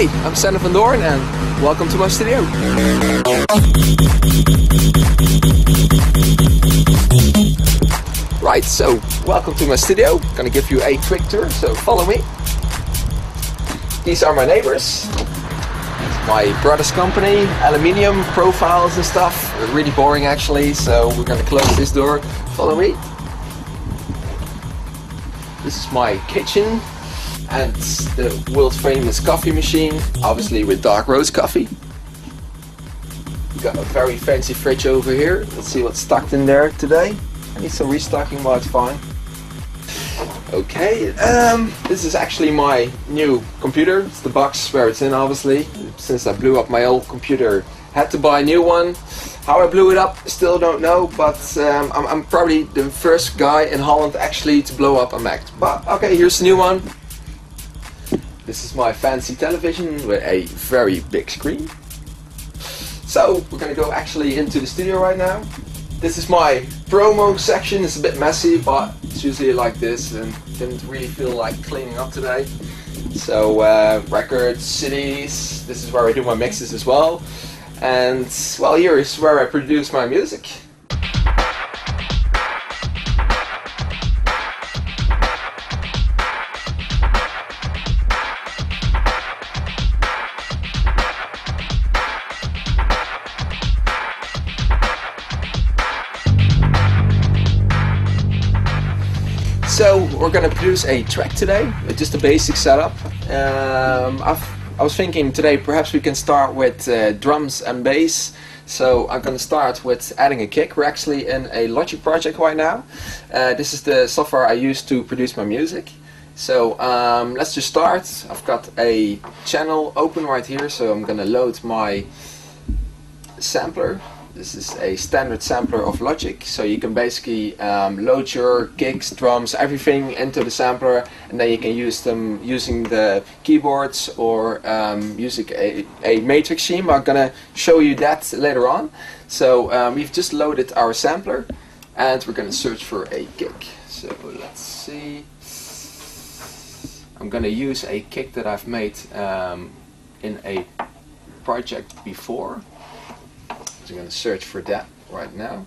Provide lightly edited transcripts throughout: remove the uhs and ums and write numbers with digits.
Hi, I'm Sander van Doorn and welcome to my studio. Right, so welcome to my studio. I'm gonna give you a quick tour, so follow me. These are my neighbors. My brother's company, aluminium profiles and stuff. Really boring actually, so we're gonna close this door. Follow me. This is my kitchen and the world's famous coffee machine, obviously with dark roast coffee. Got a very fancy fridge over here. Let's see what's stocked in there today. I need some restocking, but it's fine. Okay, this is actually my new computer. It's the box where it's in, obviously. Since I blew up my old computer, had to buy a new one. How I blew it up, still don't know, but I'm probably the first guy in Holland actually to blow up a Mac. But okay, here's the new one. This is my fancy television with a very big screen. So we're gonna go actually into the studio right now. This is my promo section. It's a bit messy, but it's usually like this, and didn't really feel like cleaning up today. So records, CDs. This is where I do my mixes as well. And well, here is where I produce my music. So we're gonna produce a track today with just a basic setup. I was thinking today perhaps we can start with drums and bass. So I'm gonna start with adding a kick. We're actually in a Logic project right now. This is the software I use to produce my music. So let's just start. I've got a channel open right here, so I'm gonna load my sampler. This is a standard sampler of Logic, so you can basically load your kicks, drums, everything into the sampler, and then you can use them using the keyboards or using a matrix scheme. I'm gonna show you that later on. So we've just loaded our sampler, and we're gonna search for a kick. So let's see. I'm gonna use a kick that I've made in a project before. So I'm going to search for that right now.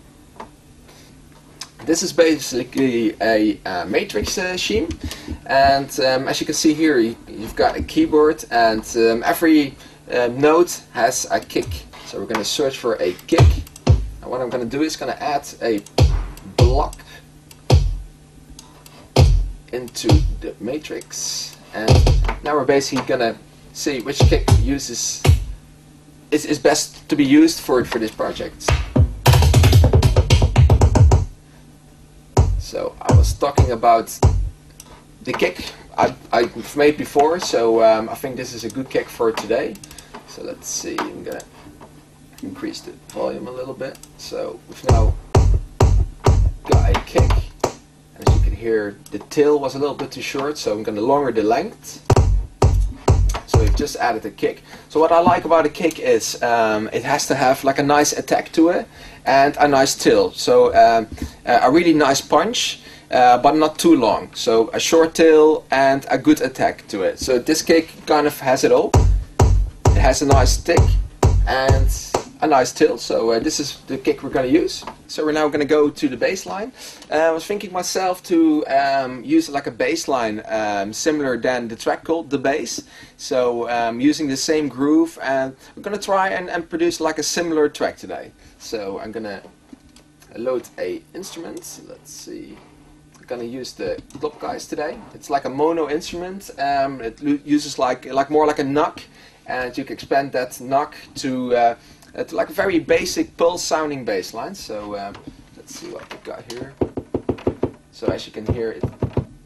This is basically a matrix scheme, and as you can see here, you've got a keyboard, and every note has a kick. So we're going to search for a kick, and what I'm going to do is going to add a block into the matrix, and now we're basically going to see which kick is best to be used for this project. So I was talking about the kick I've made before, so I think this is a good kick for today. So let's see, I'm gonna increase the volume a little bit. So we've now got a kick, and as you can hear, the tail was a little bit too short, so I'm gonna longer the length. So we've just added a kick. So what I like about a kick is it has to have like a nice attack to it and a nice tail. So a really nice punch, but not too long. So a short tail and a good attack to it. So this kick kind of has it all. It has a nice stick and a nice tail. So this is the kick we're going to use. So we're now going to go to the bass line. I was thinking myself to use like a bass line similar than the track called The Bass. So using the same groove, and I'm going to try and produce like a similar track today. So I'm going to load a instrument. Let's see. I'm going to use the Klop guys today. It's like a mono instrument. It uses like more like a knock, and you can expand that knock to like a very basic pulse sounding bass line. So let's see what we got here. So as you can hear, it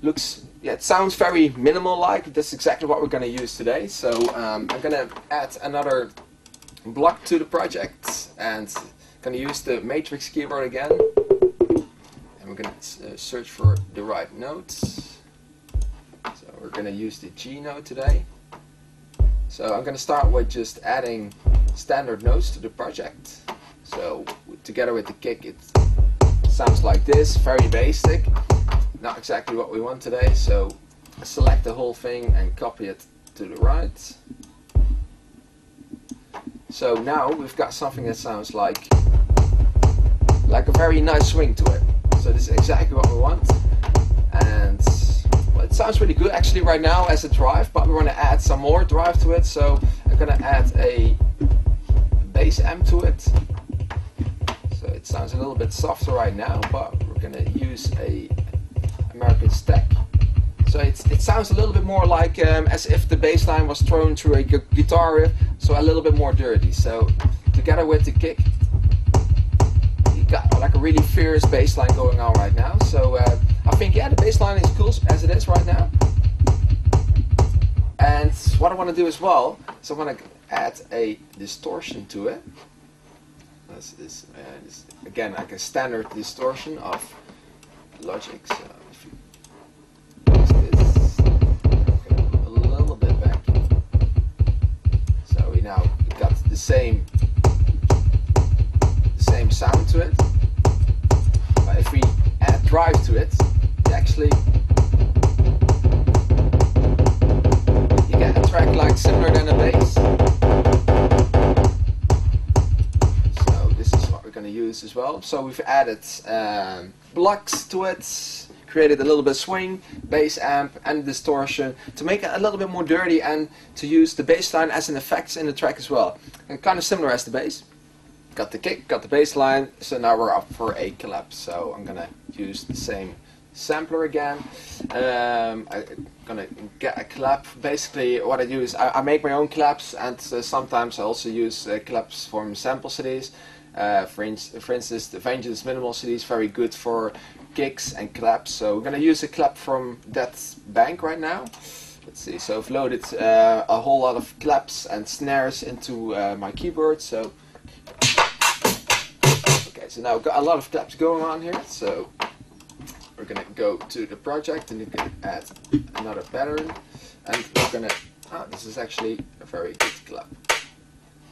looks, yeah, it sounds very minimal like. That's exactly what we're going to use today. So I'm going to add another block to the project, and going to use the matrix keyboard again, and we're going to search for the right notes. So we're going to use the G note today. So I'm going to start with just adding standard notes to the project. So together with the kick, it sounds like this, very basic, not exactly what we want today. So select the whole thing and copy it to the right. So now we've got something that sounds like a very nice swing to it. So this is exactly what we want, and well, it sounds really good actually right now as a drive, but we want to add some more drive to it, so I'm going to add a bass amp to it. So it sounds a little bit softer right now, but we're going to use a American stack. So it sounds a little bit more like as if the bass line was thrown through a guitar riff, so a little bit more dirty. So together with the kick, you got like a really fierce bass line going on right now. So I think, yeah, the bass line is cool as it is right now. And what I want to do as well is I want to add a distortion to it. This is again like a standard distortion of Logic. So if you use this, a little bit back. So we now got the same sound to it. But if we add drive to it, actually you get a track like similar than a bass. So this is what we're going to use as well. So we've added blocks to it, created a little bit of swing, bass amp and distortion to make it a little bit more dirty and to use the bass line as an effect in the track as well. And kind of similar as the bass. Got the kick, got the bass line, so now we're up for a clap. So I'm gonna use the same sampler again. I'm gonna get a clap. Basically what I do is I make my own claps, and sometimes I also use claps from sample CDs. For instance, the Vengeance Minimal CD is very good for kicks and claps. So we're gonna use a clap from that bank right now. Let's see, so I've loaded a whole lot of claps and snares into my keyboard. So so now we've got a lot of claps going on here, so we're going to go to the project and you can add another pattern, and we're going to, this is actually a very good clap.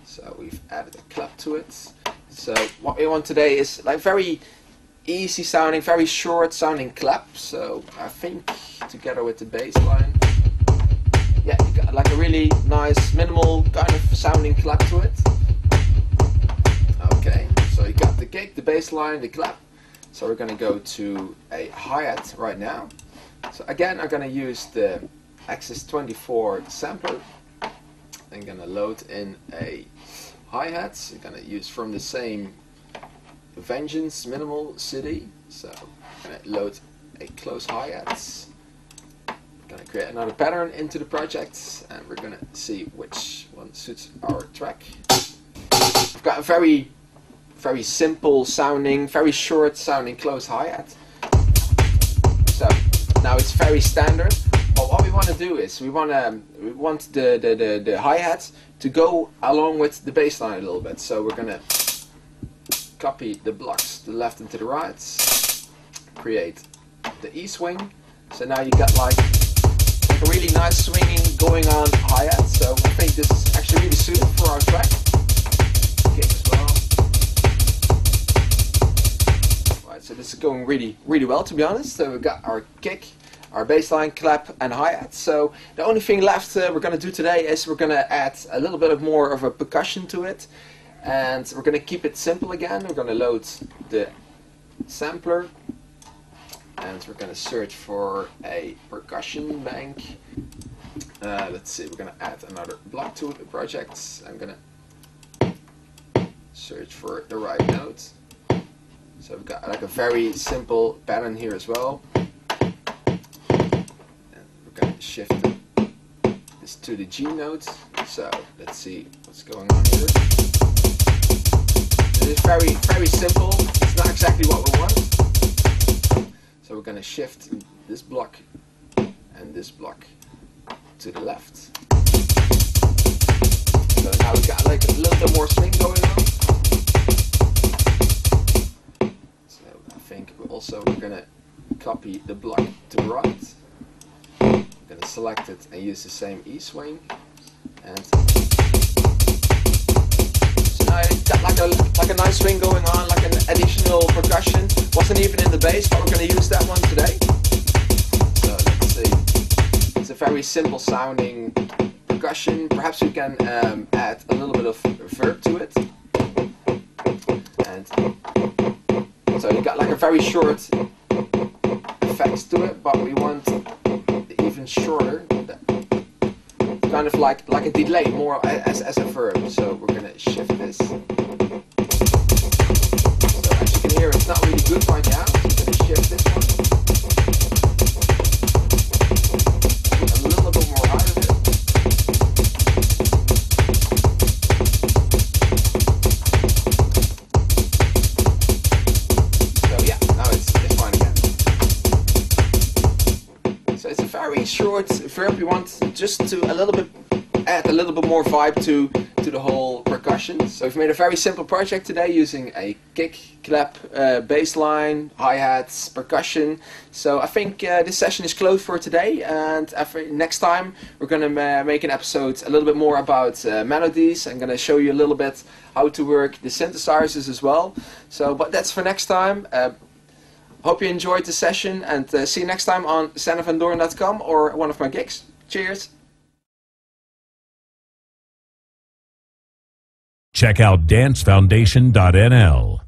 So we've added a clap to it. So what we want today is like very easy sounding, very short sounding clap. So I think together with the bass line, yeah, you got like a really nice minimal kind of sounding clap to it. Okay. So you got the kick, the bass line, the clap. So we're going to go to a hi-hat right now. So again, I'm going to use the Axis-24 sampler. I'm going to load in a hi-hat. I'm going to use from the same Vengeance Minimal CD. So I'm going to load a close hi-hat. I'm going to create another pattern into the project, and we're going to see which one suits our track. I've got a very simple sounding, very short sounding close hi-hat. So now it's very standard, but what we want to do is we want the hi-hat to go along with the bass line a little bit. So we're going to copy the blocks to the left and to the right, create the E-swing. So now you got like a really nice swinging going on hi-hat. So I think this is actually really suited for our track. Kick as well. So this is going really well, to be honest. So we've got our kick, our bass line, clap and hi-hat. So the only thing left we're going to do today is we're going to add a little bit more of a percussion to it. And we're going to keep it simple again. We're going to load the sampler. And we're going to search for a percussion bank. Let's see, we're going to add another block to the project. I'm going to search for the right note. So we've got like a very simple pattern here as well. And we're going to shift this to the G note. So let's see what's going on here. It is very simple. It's not exactly what we want. So we're going to shift this block and this block to the left. So now we've got like a little bit more swing going on. Also, we're going to copy the block to the right. I'm going to select it and use the same E-swing. And so now you've got like a nice swing going on, like an additional percussion. Wasn't even in the bass, but we're going to use that one today. So let's see. It's a very simple sounding percussion. Perhaps we can add a little bit of verb to it. And so you got like a very short effects to it, but we want even shorter, kind of like a delay, more as a verb. So we're gonna shift this. So as you can hear, it's not really good right now. So we're gonna shift this one a little bit more out of it. So yeah, now it's fine again. So it's a very short verb. We want just to add a little bit more vibe to the whole percussion. So we've made a very simple project today using a kick, clap, bass line, hi-hats, percussion. So I think this session is closed for today, and next time we're going to make an episode a little bit more about melodies. I'm going to show you a little bit how to work the synthesizers as well. So, but that's for next time. Hope you enjoyed the session, and see you next time on StandervanDoorn.com or one of my gigs. Cheers! Check out dancefoundation.nl.